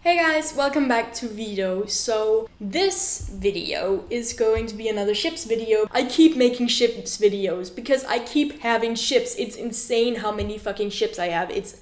Hey guys, welcome back to Vito. So this video is going to be another ships video. I keep making ships videos because I keep having ships. It's insane how many fucking ships I have. It's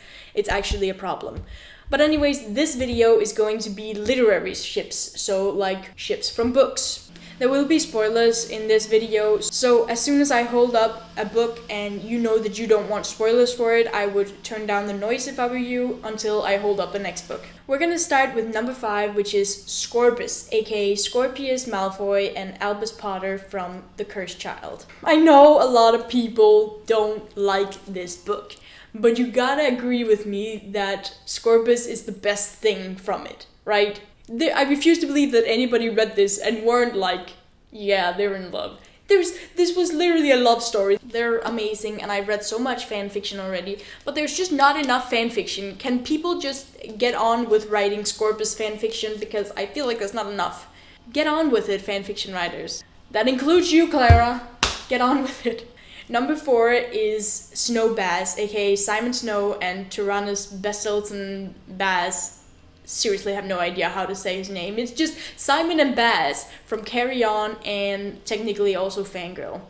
actually a problem. But anyways, this video is going to be literary ships, so like ships from books. There will be spoilers in this video, so as soon as I hold up a book and you know that you don't want spoilers for it, I would turn down the noise if I were you until I hold up the next book. We're gonna start with number 5, which is Scorpius, aka Scorpius Malfoy and Albus Potter from The Cursed Child. I know a lot of people don't like this book, but you gotta agree with me that Scorpius is the best thing from it, right? I refuse to believe that anybody read this and weren't like, yeah, they're in love. This was literally a love story. They're amazing and I've read so much fan fiction already, but there's just not enough fan fiction. Can people just get on with writing Scorpius fan fiction? Because I feel like there's not enough. Get on with it, fan fiction writers. That includes you, Clara. Get on with it. Number 4 is Snowbass, aka Simon Snow and Tyrannus Besselton Baz. Seriously, I have no idea how to say his name. It's just Simon and Baz from Carry On and technically also Fangirl.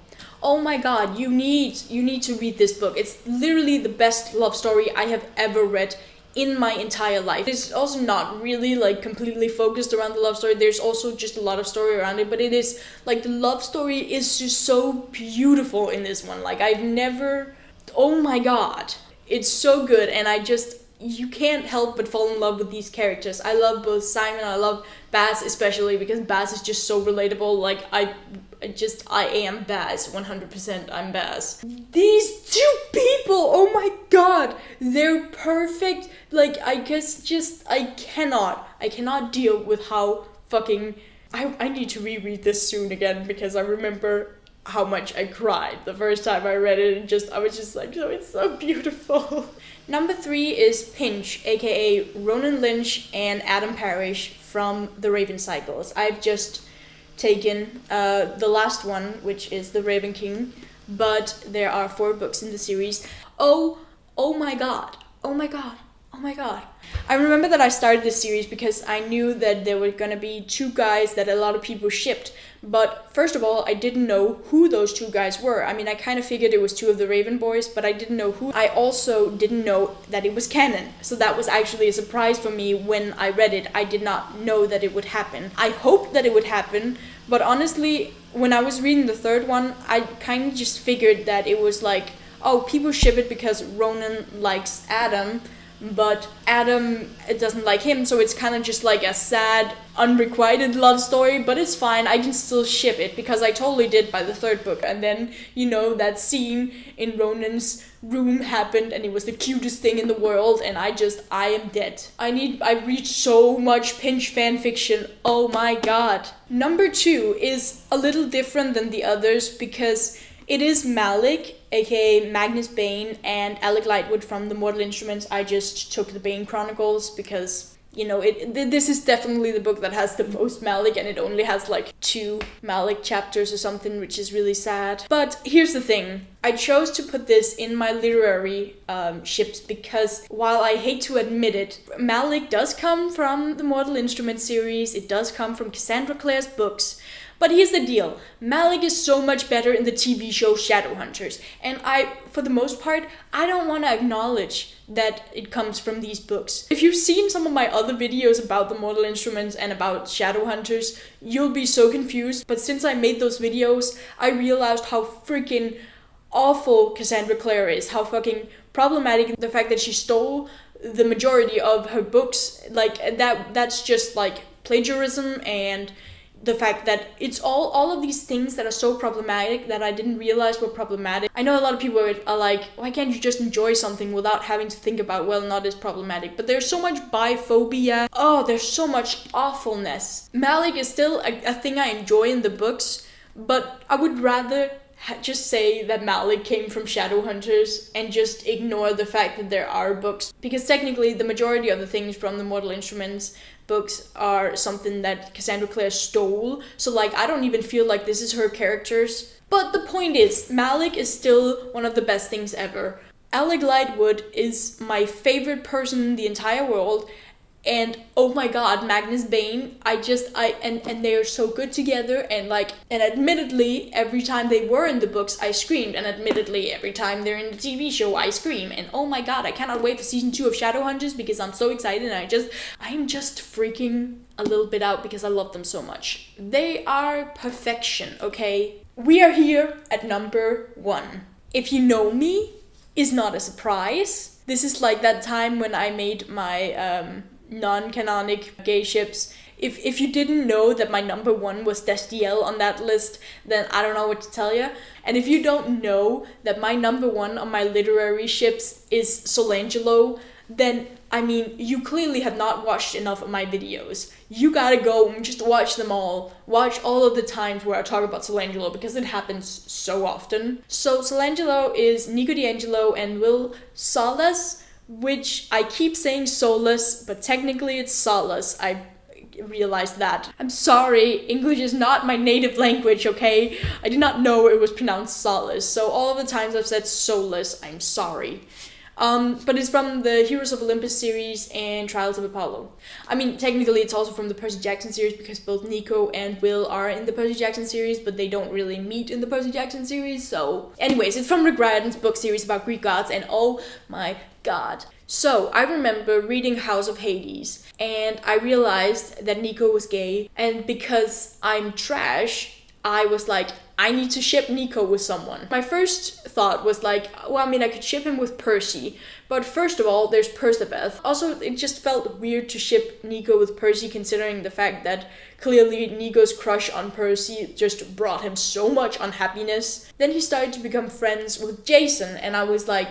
Oh my god, you need to read this book. It's literally the best love story I have ever read in my entire life. It's also not really like completely focused around the love story. There's also just a lot of story around it, but it is like the love story is just so beautiful in this one. Like oh my god, it's so good, and you can't help but fall in love with these characters. I love both Simon, I love Baz especially because Baz is just so relatable. Like I am Baz, 100% I'm Baz. These two people, oh my god, they're perfect. Like I cannot deal with how fucking, I need to reread this soon again because I remember how much I cried the first time I read it, and I was just like, oh, it's so beautiful. Number 3 is Pinch, aka Ronan Lynch and Adam Parrish from The Raven Cycles. I've just taken the last one, which is The Raven King, but there are 4 books in the series. Oh my god, oh my god, oh my god. I remember that I started this series because I knew that there were gonna be 2 guys that a lot of people shipped. But first of all, I didn't know who those 2 guys were. I mean, I kind of figured it was 2 of the Raven boys, but I didn't know who. I also didn't know that it was canon. So that was actually a surprise for me when I read it. I did not know that it would happen. I hoped that it would happen, but honestly, when I was reading the 3rd one, I kind of just figured that it was like, oh, people ship it because Ronan likes Adam, but Adam doesn't like him, so it's kind of just like a sad, unrequited love story, but it's fine, I can still ship it, because I totally did by the 3rd book. And then, that scene in Ronan's room happened, and it was the cutest thing in the world, and I am dead. I read so much Pinch fanfiction, oh my god. Number 2 is a little different than the others, because it is Malik, aka Magnus Bane, and Alec Lightwood from The Mortal Instruments. I just took the Bane Chronicles because, this is definitely the book that has the most Malik, and it only has like 2 Malik chapters or something, which is really sad. But here's the thing. I chose to put this in my literary ships because, while I hate to admit it, Malik does come from the Mortal Instruments series. It does come from Cassandra Clare's books. But here's the deal, Malik is so much better in the TV show Shadowhunters, and for the most part, I don't want to acknowledge that it comes from these books. If you've seen some of my other videos about the Mortal Instruments and about Shadowhunters, you'll be so confused, but since I made those videos, I realized how freaking awful Cassandra Clare is, how fucking problematic the fact that she stole the majority of her books, like that's just like plagiarism, and the fact that it's all of these things that are so problematic that I didn't realize were problematic. I know a lot of people are like, why can't you just enjoy something without having to think about whether or not it's problematic? But there's so much biphobia. Oh, there's so much awfulness. Malik is still a thing I enjoy in the books, but I would rather just say that Malik came from Shadowhunters and just ignore the fact that there are books. Because technically the majority of the things from the Mortal Instruments books are something that Cassandra Clare stole. So like, I don't even feel like this is her characters. But the point is, Malik is still one of the best things ever. Alec Lightwood is my favorite person in the entire world. And oh my god, Magnus Bane, and they're so good together, and admittedly, every time they were in the books, I screamed, and admittedly, every time they're in the TV show, I scream, and oh my god, I cannot wait for season 2 of Shadowhunters, because I'm so excited, and I'm just freaking a little bit out, because I love them so much. They are perfection, okay? We are here at number 1. If you know me, it's not a surprise. This is like that time when I made my, non-canonic gay ships. If you didn't know that my number 1 was Destiel on that list, then I don't know what to tell you. And if you don't know that my number 1 on my literary ships is Solangelo, then, I mean, you clearly have not watched enough of my videos. You gotta go and just watch them all. Watch all of the times where I talk about Solangelo, because it happens so often. So Solangelo is Nico D'Angelo and Will Salas, which I keep saying Solus, but technically it's Solus. I realized that. I'm sorry, English is not my native language, okay? I did not know it was pronounced Solus, so all of the times I've said Solus, I'm sorry. But it's from the Heroes of Olympus series and Trials of Apollo. I mean, technically it's also from the Percy Jackson series, because both Nico and Will are in the Percy Jackson series, but they don't really meet in the Percy Jackson series, so... Anyways, it's from Rick Riordan's book series about Greek gods, and oh my god. So, I remember reading House of Hades, and I realized that Nico was gay, and because I'm trash, I was like, I need to ship Nico with someone. My first thought was like, well, I mean, I could ship him with Percy, but first of all, there's Persebeth. Also, it just felt weird to ship Nico with Percy, considering the fact that clearly Nico's crush on Percy just brought him so much unhappiness. Then he started to become friends with Jason, and I was like,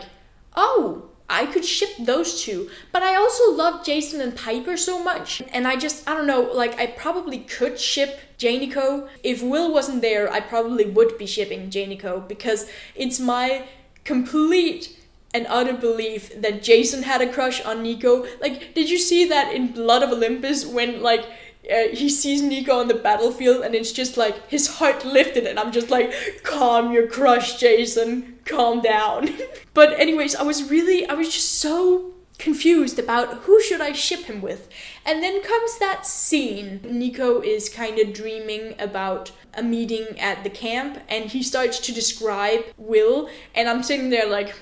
oh, I could ship those two, but I also love Jason and Piper so much, and I don't know, like, I probably could ship Janiko. If Will wasn't there, I probably would be shipping Janiko, because it's my complete and utter belief that Jason had a crush on Nico. Like, did you see that in Blood of Olympus when, like, he sees Nico on the battlefield, and it's just like his heart lifted, and I'm just like, calm your crush, Jason, calm down. But anyways, I was just so confused about who should I ship him with. And then comes that scene. Nico is kind of dreaming about a meeting at the camp, and he starts to describe Will, and I'm sitting there like,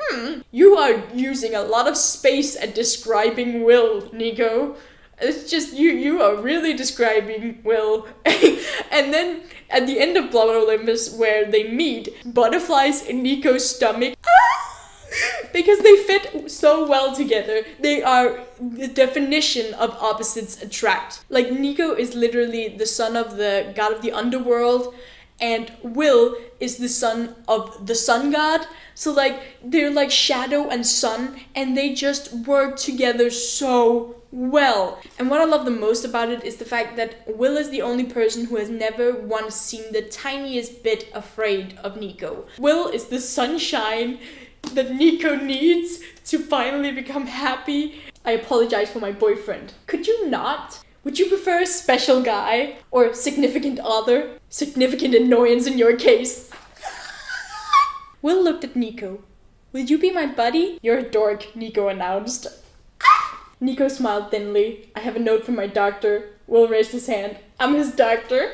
you are using a lot of space at describing Will, Nico. It's just, you are really describing Will. And then, at the end of Blood of Olympus, where they meet, butterflies in Nico's stomach, because they fit so well together. They are the definition of opposites attract. Like, Nico is literally the son of the god of the underworld, and Will is the son of the sun god. So, like, they're like shadow and sun, and they just work together so well. And what I love the most about it is the fact that Will is the only person who has never once seemed the tiniest bit afraid of Nico. Will is the sunshine that Nico needs to finally become happy. I apologize for my boyfriend. Could you not? Would you prefer a special guy or significant other? Significant annoyance in your case. Will looked at Nico. Will you be my buddy? You're a dork, Nico announced. Nico smiled thinly. I have a note from my doctor. Will raised his hand. I'm his doctor.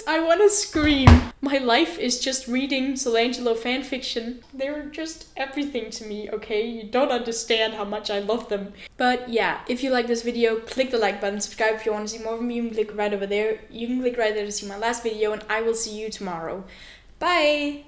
I want to scream. My life is just reading Solangelo fanfiction. They're just everything to me, okay? You don't understand how much I love them. But yeah, if you like this video, click the like button, subscribe if you want to see more of me. You can click right over there. You can click right there to see my last video, and I will see you tomorrow. Bye!